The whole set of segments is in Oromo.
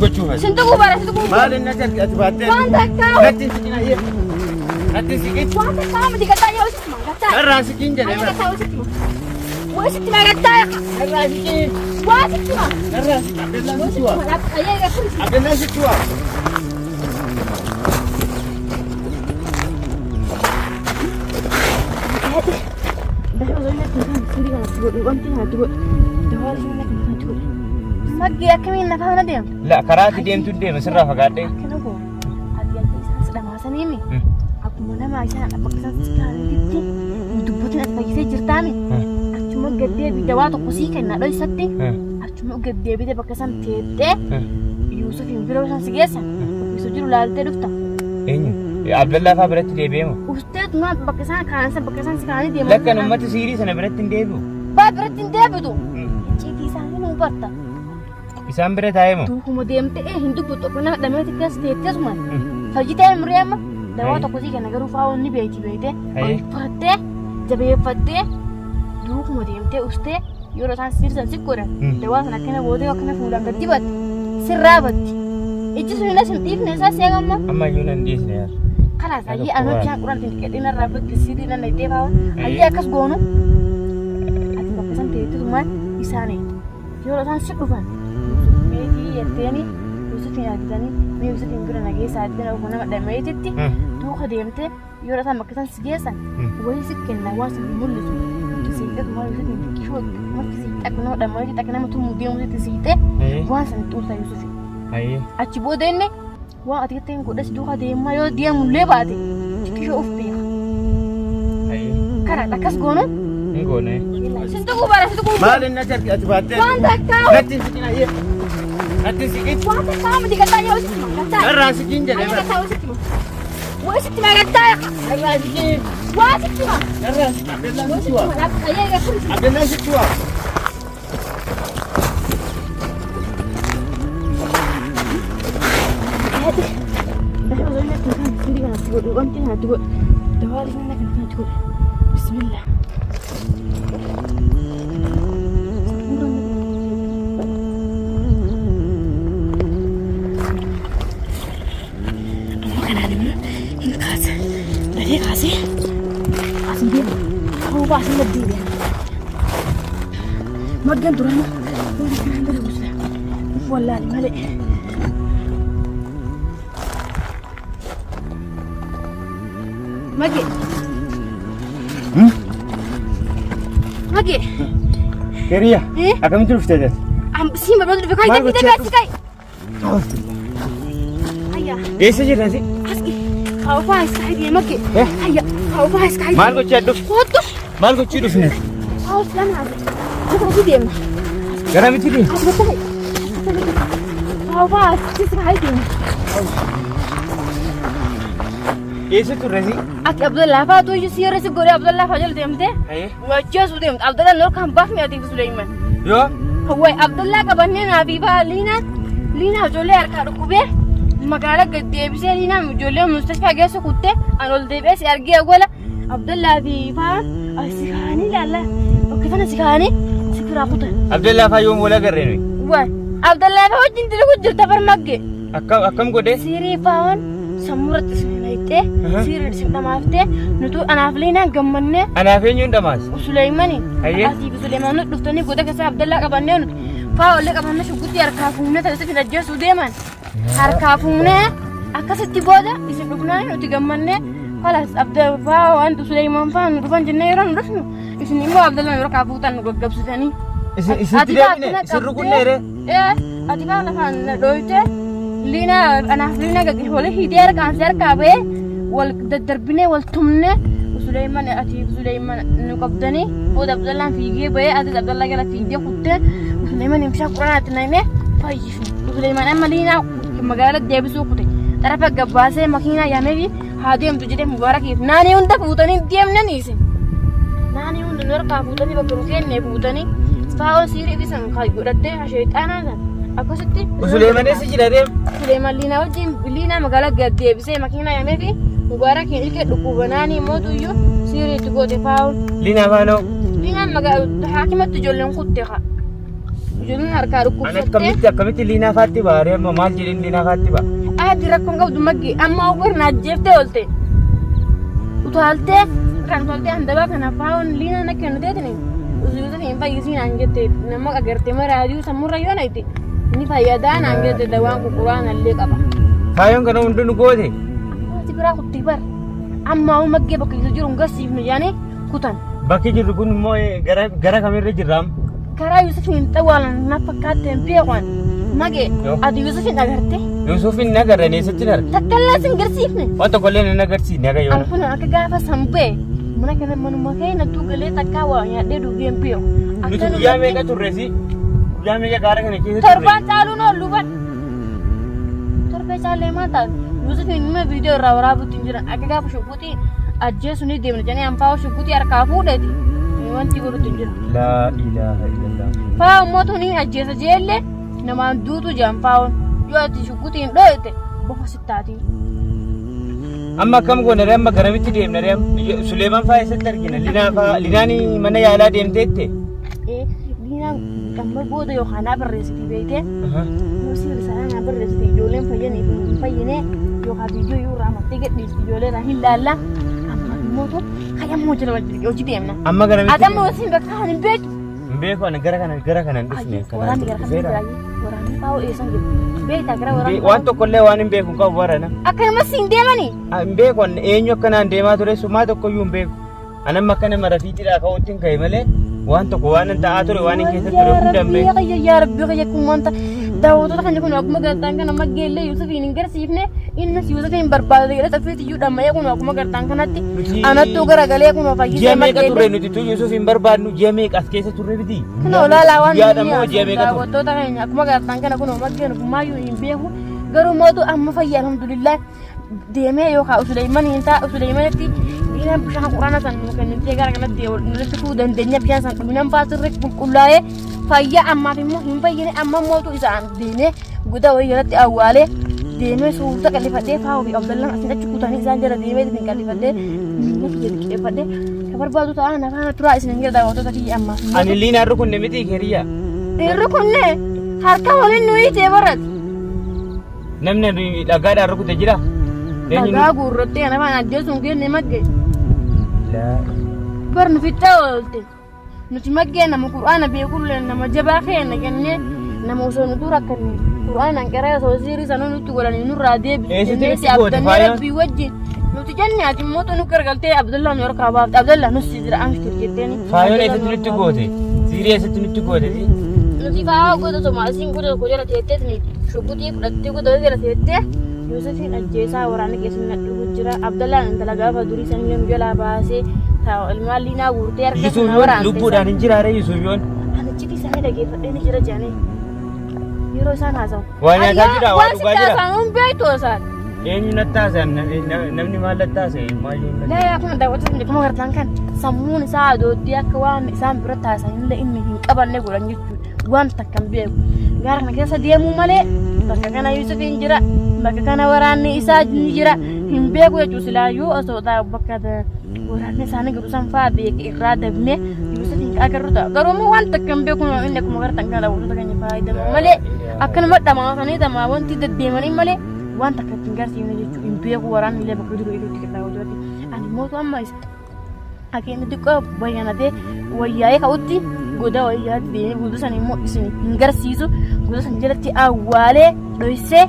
gochuuf. Sintuquu bara sintuquu. Maal inni ati Waan takkaa. Natti siqina yee. Natti siqin. Waan takkaa miti gataa yoo sitti maa gataa. Irraa siqin jedhee bara. Gataa yoo sitti maa. Waa sitti maa gataa. Irraa siqin. Waa sitti maa. Irraa siqin. Abdallaan sitti waa. Ayyee gafuun. Abdallaan sitti waa. Maggi akkamiin lafa kana deemu? La karaa ati deemtu deema sirraa fagaadhee. Akkana koo ati isaan sidhamaasaniimi akkuma nama isaan bakka isaan sigaarititti dubbatiin ati fayyisee jirtaami achuma gaddeebi dawaa tokko sii kennaa dho'isatti achuma gaddeebite bakka isaan teettee Yuusufiin biroo isaan si geessan Yuusuf jiru laaltee dhufta. Eenyu? Abdallaa fa'aa biratti deebi'eema. Usteet maa bakka isaan kaansan bakka isaan si kaanii deeman. Lakkan uummata siirii sana biratti hin deebi'u. Baa biratti hin deebitu. Ciitii isaanii nuu barta. Isaan bira taa'eemo. Duukuma deemtee hin dubbatu akkuma dhameeti keessa teetteesuma. Fayyitee muri'eema dawaa tokko sii kenna garuu faa'oon ni beeytee olfattee jabeeffattee duukuma deemtee ustee yeroo isaan sirsan si godhan dawaa sana akkana bootee akkana fuulaan gad dibatte sirraa batti. Ijji sun illee sin dhiifne isaa seegamma. Amma iyyuu nan dhiisne yaar. Kalaas ayyee anoo bishaan qurantiin qeedhina irraa bakki siidii nan ittee faa'oon ayyee akkas goonu. Ati bakka isaan teetteesumaan isaanii yeroo isaan si dhufan. Meetii yetteeni Yuusufin argitanii mee Yuusufin bira nageessaa itti nama dhameetitti duuka deemtee yeroo isaan bakka isaan si geessan wayii si kenna waan si mul'isu siitee kuma Yuusufin xiqqishoo marti siitee akka nama dhameetitti akka nama tumuu deemuutti siitee waan sana xuursa Yuusufin. Achi booda inni waan ati jetteen godhas duuka deemaa yoo deemullee baate xiqqishoo of beeka. Karaa akkas goonu. Hin goone. Sintuquu bara sintuquu. Maal inni ati baattee? Waan takkaa. Natti siqina yee. Natti siqin. Waan takkaa miti gataa yoo sitti maa gataa. Irraa siqin jedhee bara. Gataa yoo sitti maa. Waa sitti maa gataa. Irraa siqin. Waa sitti maa. Irraa siqin. Abdallaan sitti waa. Ayyee gafuun. Abdallaan sitti waa. Bismillah. Asin lebih dia. Magan turun. Wallahi malik. Magi. Magi. Keriya. Akam terus terus. Sih baru tu kai tapi tak kai. Ayah. Desa je nasi. Aski. Kau faham sekali dia Magi. Ayah. Kau faham sekali. Mal ko ceduk. Kotor. Mal ko ceduk ni. Kau selamat. Kita pergi dia. Garam itu dia. Betul. Kau faham sekali dia. Desa tu nasi. Aki Abdullah fa tu sih rasa gore Abdullah fajal demte. Wajah sudah dem. Abdullah nur kambah me adik Sulaiman. Yo. Wai Abdullah ka banne na Habiba Lina jole arka rukube. Magala gadde bise Lina jole mustashfa gesu kutte anol debe si argi agola Abdullah Habiba asikani lalla. Okifana sikani sikira kutte. Abdullah fa yom wala garreni. Wai Abdullah fa wajin tilu kujirta barmagge. Akam gode. Siri faon samurat isminaite siri simtamafte nutu anaflina gammanne Anafenyu ndamas. Sulaimani Ayye. Asi Sulaiman duftani boda kasa Abdullah qabanne fa olle qabanne shugutti arkafumne tase fi najjasu deman arkafumne akasitti boda isin dubnani nuti gammanne khalas Abdullah fa antu Sulaiman fa dufan jinne yoro ndufnu isin immo Abdullah yoro kafutan goggabsutani Isi debine sirru kunnere. Ati fa nafan doite Lina anaflina gagi wala hidiar kanser kabe wal darbine wal tumne Sulaiman ati Sulaiman nuqabdani bod Abdullah fiige bay ati Abdullah gala fiige kutte Sulaiman imsha Qur'an atnaime fayyif Sulaiman amma Lina magala debisu kutte tarafa gabbase makina yamevi hadiyam tujide mubarak nani unda putani diamna nisin nani unda nur ka putani bakruken ne putani faao siri bisan khay godate shaytana akkasitti Sulaiman esi jira Sulaiman Lina wajin Lina magala gadde bise makina yamevi mubarak ilke dukubanani moduyo siri tugote faul Lina mano. Lina magala hakimat jollen kutte kha ijoolleen harkaa dhukkubsattee. Akkamitti liinaa faatti baaree amma maal jedhin liinaa faatti ba'a? Ati rakkoon qabdu maggee amma ogbarnaa jeeftee oolte. Utaaltee kan toltee handabaa kana faawon liina na kennu teetini. Usuutan hin fayyisiin aan jette nama agartee maraadiyuu sammurra yoo nayti. Ni fayyadaan aan jette dawaan kukuraan allee qaba. Faayoon kana hundi nu goote? Ati biraa kutti bar. Amma maggee bakka isa jiru hin garsiifnu yaani kutan. Bakki jirru kun immoo gara kamirra jirraam? Karaa Yuusufiin xawaalan na fakkaatteen beekan. Magee ati Yuusufiin agarte? Yuusufiin nagarreen eessatti narra? Takkaallaas hin garsiifne. Waan tokko illee hin agarsiifne aga yoona. Alfuna akka gaafa sanbee mana kana manuma keenya galee takkaa waa nyaadhee dhugeen beeku. Nuti guyyaa meeqa turreesi? Guyyaa meeqa gaara kana keessa turre? Torbaan caaluun oollu ban. Torbee caallee maa taatu? Yuusufiin immoo viidiyoo irraa waraabuutti hin jiran akka gaafa shubbuutii ajjeesu ni deemna jedhanii anfaa shubbuutii harkaa fuudheeti. Wanti godhutti hin jiru. Laa ilaaha illallah. Faa ummatu ni ajjeesa jeellee namaan duutu jaan faawon yoo ati shubbuutiin dho'ite bofa sittaati. Amma akkam goone ree amma garamitti deemna ree Suleeman faa eessatti argina Linaan mana yaalaa deemteette? Linaan gambar booda yookaan naa barreessiti beeytee yoo siirri isaa naa barreessiti ijoolleen fayyanii fi hin fayyine yookaan viidiyoo yoo irraa amattee gadhiisti ijoollee irraa hin laalla amma immoo kayyammoo jala hojii deemna. Amma garamitti? Adammoo siin bakka hin beeku. Hin beeku ani gara kana hin dhufne. Waraanni gara kana waraanni faa'oo eessan jiru. Beektaa gara waraanni. Waan tokkollee waan hin beeku qabu warana. Akkasumas siin deemanii. Hin beeku eenyu akkanaan deemaa ture sumaa tokkoyyuu hin beeku. Anamma akkana marafiitidhaa ka'uutti hin ka'e malee waan tokko waan hin ta'aa ture waan hin keessa ture hunda hin beeku. Yaa Rabbi kayya kun wanta daawwattoota kan kun akkuma gartaan kana maggeellee Yuusufiin hin garsiifne innis Yuusufiin barbaade jedhee xafiitti iyyuu dhammayee kun akkuma gartaan kanatti anattuu garagalee kun fayyisee maggeellee. Ji'a meeqa turre nuti tu Yuusufiin barbaadnu ji'a meeqa as keessa turre biti? Kana olaalaa waan daawwattoota keenya akkuma gartaan kana kun maggeen kumaayyuu hin beeku garuu mootu amma fayyaa alhamdulillah deemee yookaan Suleeman hin ta'a Suleemanitti dhiiraan bishaan quraana san nu kennitee gara kanatti nutti fuu dandeenya bishaan san dhuminaan baasirri qulqullaa'ee fayyaa ammaaf immoo hin fayyine amma mootu isaan deemee guddaa wayii jalatti awwaalee deemee suuta qallifadhee faa'uu fi abdallaan asin achi kutanii isaan jala deemee isin qallifadhee miila kiyya xiqqeeffadhee ka barbaadu ta'a nafaana turaa isin hin jira daawwattoota kiyya ammaaf. Ani liinaa irra kunne miti kiriyaa. Irra kunne harka waliin nuyi ta'e barate. Namni dhagaadhaan rukute jira. Dhagaa guurrattee nafaan ajjeesuun kenne maggee. Bar nu fittee oolte. Nuti maggee nama quraana beekullee nama jabaa keenya kennee nama osoo nuti rakkanne quraanaan qaree osoo siirii sanuu nutti godhanii nurraa deebisu. Innis abdannee rabbii wajjin nuti jenne ati immoo nu gargaltee Abdullah nu harkaa baafte Abdullah nus jira amshtur jetteeni. Faayoon eessatti nutti goote? Siirii eessatti nutti goote? Nuti faayoo goota somaasiin goota tokko jala teetteetni shubbutii fudhattee goota jala teettee Yuusufiin ajjeesaa waraana keessatti nadhuutu jira. Abdallaan intala gaafa durii sanii nu jalaa baasee ilmaan liinaa guurtee harka sana waraante. Lubbuudhaan hin jiraare Yuusufiyoon. Ani cidhi isaanii dhageeffadhee ni jira jaanii. Yeroo isaan haasa'u. Waa nyaataa jira waa dhugaa jira. Waan sitti haasa'uun beektu isaan. Eenyu natti haasa'an namni maal natti haasa'e maayyuu. Laa kun daawwattoonni kuma gartaan kan sammuun isaa adooddee akka waan isaan biratti haasa'anillee inni hin qabanne godhan jechuudha. Waan takkan beeku. Gaara kana keessa deemuu malee bakka kana Yuusufiin jira. Bakka kana waraanni isaa ni jira. Hin beeku jechuudha silaayyuu osoo bakka waraanni isaanii gidduu san fa'aa beekee irraa dabnee Yuusufiin agarru ta'a. Garuu waan takkan beeku inni akkuma gartaan kana daawwattoota keenya fayyadamu malee akkanuma dhamaatanii tamaa wanti deddeemanii malee waan takka ittiin garsiifne jechuudha. Hin beeku waraanni illee bakka jiru iluutti qindaa'u. Ani mootu amma isa akeenya xiqqoo bayyanatee wayyaa'ee ka'utti goda wayyaatti deemee guutuu san immoo isin hin garsiisu guutuu san jalatti awwaalee dhoysee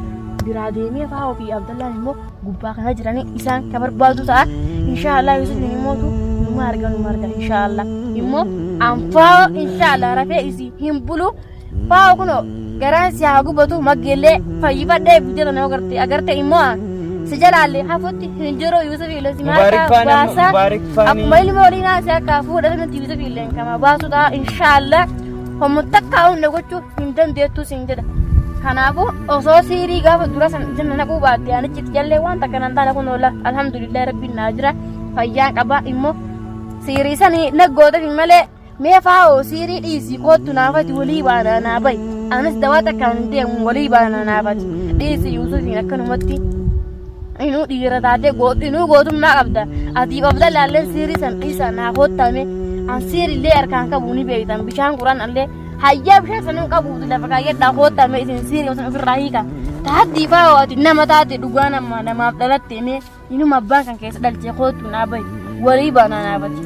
biraa deemee faa'oo fi Abdallaan immoo gubbaa kana jiranii isaan ka barbaadu ta'a. Inshaallah Yuusufiin immootu numa arga inshaallah immoo anfaa'oo inshaallah rafee isii hin bulu faa'oo kunoo garaan si haa gubatu maggeellee fayyifadhee biddeeta nama agarte immoo sejalaalee hafuutti hin jiru Yuusufiin illee simaata baasaa akkuma ilma waliinaa si akka fuudhatanitti Yuusufiin illee kama baasu ta'a inshaallah homu takka hunde gochuu hin dandeettu siin jedha. Kanaafuu osoo siirii gaafa dura san janna naquu baatte anichi jallee waan takka nan taane kun oola alhamdulillah rabbiin naa jira fayyaan qaba immoo siirii sanii naggoota fi malee mee faa'oo siirii dhiisii koottu naafati walii baana naa bayi anis dawaa takkaan hin deemu walii baana naafati dhiisii Yuusufiin akkanumatti inuu dhiira taatee inuu gootummaa qabda ati Abdallaallee siirii san dhiisa naa koottame an siirillee harkaan qabu ni beektan bishaan quraan allee hayyaa bishaan sanuu qabuutu lafa kaayyadhaa koottaa mee isin siiree osoo ofirraa hiika taatti fa'aa ati nama taate dhugaa namaaf dhalatte mee inuma abbaan kan keessa dhalchee kootu naa bahi walii baanaa naa bati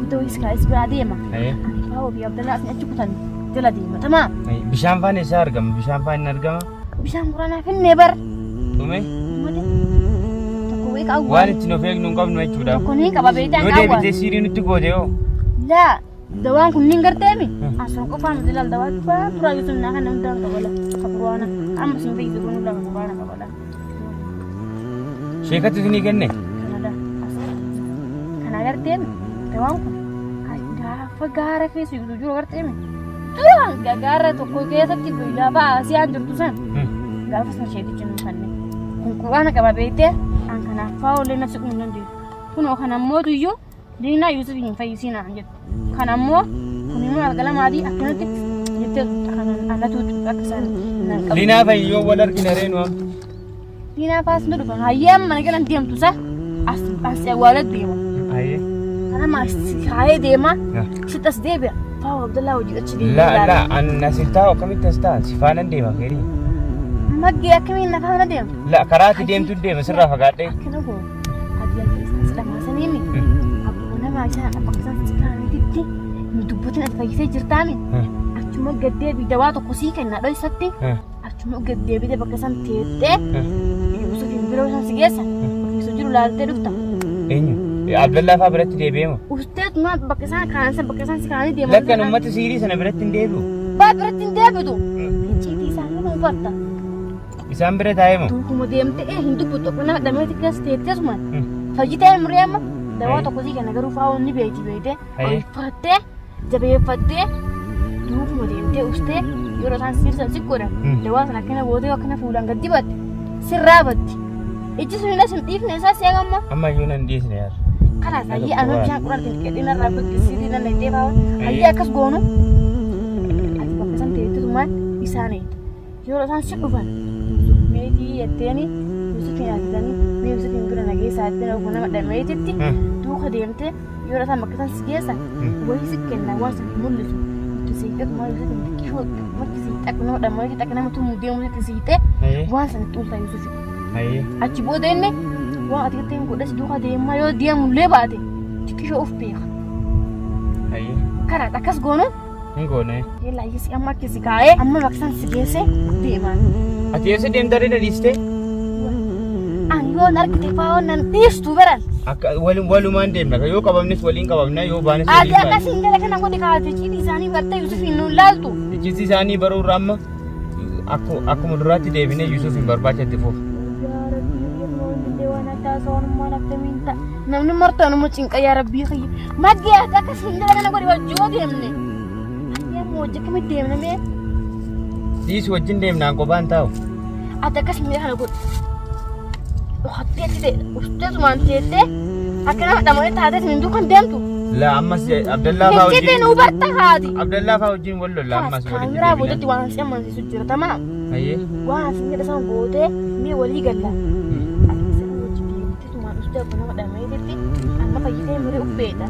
iddoo iskaayis biraa deema fa'aa ofii abdallaa asin achi kutan jala deema tamaa bishaan faan isaa argama bishaan faan hin argama bishaan quraanaa finnee bar dhume tokko wee qaawwa waan ittiin of eegnu hin qabnu jechuudha tokko ni qaba beektaa yoo deebitee siirii nutti goote yoo laa dawaan kun nin garteemi asan qofaan dilal dawaa faa turaa yusun naa kana hundaan qabala kabruwaana amma sin beeytu kun hundaan qabala qabala sheekatti isinii kenne kana garteemi dawaan kun gaafa gaara keessa jiru garteemi duraan gaara tokko keessatti gaafa asiyaan jirtu san gaafa san sheetichi nu kanne kun quraana qaba beektee an kanaaf faa ollee nafsi kun hin dandeessu kunoo kanammoo iyyuu diinaa Yusuf hin fayyisiinaa jedhu kanammoo kun immoo algalamaadii akkanatti jettee kanan alatu akka isaan nan qabu Linaa fayyoo wal argina reenu am Linaa faas nu dhufan hayyam mana galan deemtu sa as awwaalat deema aye kana ma haye deema sitas deebi'a faa Abdullah hojii achi deema la an nasiltaa akkamitti astaa sifaanan deema keeri maggi akkamiin na faana deema la karaati deemtu deema sirraa fagaadhee akkana go hadiyaa keessaa silama saniini Maayisaan apa kesan sekarang ini dubbutin at fayyisee jirtaami achuma gaddeebi dawaa tokko sii kenna dhoysatti achuma gaddeebite bakka san teettee Yusufin biroo san si geessa bakka jiru laaltee dhufta eenyu Abdallaa faa biratti deebi'eema usteet ma bakka isaan kaansan bakka isaan si kaanii deeman lakkan ummata siirii sana biratti hin deebi'u baa biratti hin deebitu icciitii isaanii nu barta isaan bira taa'eema duukuma deemte hin dubbuttu akkuma nama dhameeti keessa teetteesuma fayyitee muri'eema dawaa tokko sii kenna garuu fa'aa onni beeyte olfattee jabeeffattee duukuma deemtee ustee yeroo isaan sirsan si godhan dawaa sana akkana bootee akkana fuulaan gad dibatte sirraa batti ijji sun hin dhiifne isaa si eegamma amma iyyuu nan dhiisne yaar karaa sayyii anoo bishaan quraantiin qedhina irraa buqqisiitii nan ittee fa'aa hayyii akkas goonu ati bakka san teettutumaan isaanii yeroo isaan si dhufan meetii jetteeni Yusufin yaaddatanii mee Yusufin bira nageessaa jettee nama nama dhameetitti duuka deemtee yeroo isaan bakka isaan si geessan wayii si kenna waan si mul'isu itti siqatu maal Yusufin xiqqishoo marti si xaq nama dhameeti xaq nama tumuu deemu itti siqtee waan sana xuultaa Yusufin achi booda inni waan ati jettee godhas duuka deemaa yoo deemullee baate xiqqishoo of beeka karaa akkas goonu hin goone yellaa yisi amma akkasi kaa'ee amma bakka isaan si geesse deemaan ati eessa deemtee dhiistee yoo narkite fa'aa nan dhiistu beral akka walumaan deemna yoo qabamnes waliin qabamna yoo baanes ati akkasiin gala kana godhe kaa'ate cidhi isaanii bartee Yusufin nuun laaltu icciitii isaanii baruu irraa amma akkuma duraatti deebinee Yusufin barbaachatti fuuf namni martaa nama cinqa yaa rabbii kiyya maggee ati akkasiin gala kana godhe wajjoo deemne ati wajji akkamitti deemne mee dhiisi wajjin deemnaan qophaan taa'u ati akkasiin gala kana godhe Waktu ustaz manteete akkana dhamane taate hindu kan deemtu la ammas Abdallaa faa wajjin jettee nu barta haati Abdallaa faa wajjin wallo la ammas waliin kaamiraa boodatti waan si amansiisu jira tamaa ayyee waan si jedha san gootee mee walii galla tumaan ustaz nama dhameetetti amma fayyitee muree uffeeta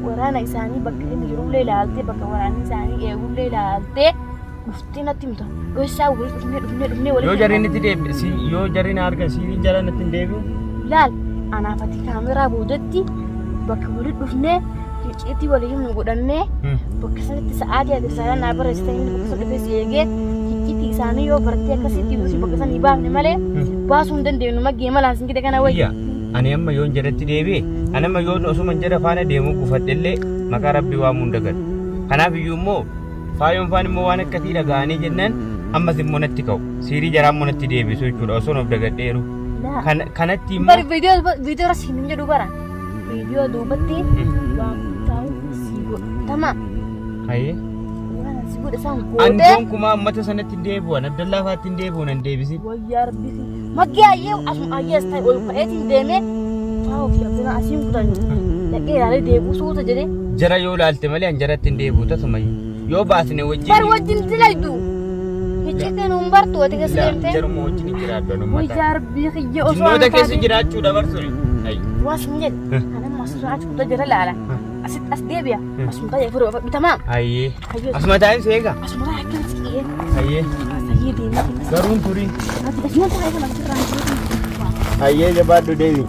waraana isaanii bakka inni jirullee ilaaltee bakka waraanni isaanii eegullee ilaaltee Mufti natti mito. Dosa wis dhufne wali. Yoo jarri itti deebi yoo jarri na arga siirin jara natti deebi'u. Laal anaafati kaameraa boodatti bakka wali dhufne icciitii walii hin godhannee bakka sanatti sa'aatii adeemsaa naa barreessitee inni bakka sana dhufee eegee icciitii isaanii yoo bartee akkasitti buusi bakka sana baafne malee baasuu hin dandeenyu maggee malaan sin gide kana wayya. Ani amma yoon jedhatti deebi'e ani amma yoon osuma jedha faana deemuu gufadhellee maqaa rabbii waamuu dagadhu. Kanaaf iyyuu immoo faayoon faan immoo waan akkasii dhaga'anii jennaan ammas immoo natti ka'u siirii jaraan immoo natti deebisu jechuudha osoo of dagadheeru kanatti immoo bari viidiyoo rasiin hin jedhu bara viidiyoo duubatti waan ta'u si godhama hayyee waan si godhe isaan gootee andoon kuma ummata sanatti hin deebi'u Abdallaa faatti hin deebi'u nan deebisi wayyaa rabbi maggee ayyee asuma ayyees ta'e ol ka'eetiin deemee faa ofii abdina asiin kutan dhaqee ilaalee deebuu suuta jedhee jara yoo ilaalte malee an jaratti hin deebi'u tasumayyuu yoo baasne wajjin bar wajjin tilaydu hiccite nuun bartu ati keessa deemte jaruma wajjin hin jiraadhu anumma wayyaa rabbii kiyya osoo jinnoota keessa jiraachuu dabarsu waas hin jedhe kanan masu jiraachuu kuta jira laala as deebi'a. Asuma taa'ee firoo bitamaa. Hayyee. Asuma taa'ee seegaa. Asuma taa'ee akkan siqee. Hayyee. Hayyee deemaa. Garuun turii. Ati asuma taa'ee kan asirraa hin jiru. Hayyee jabaadhu deebi.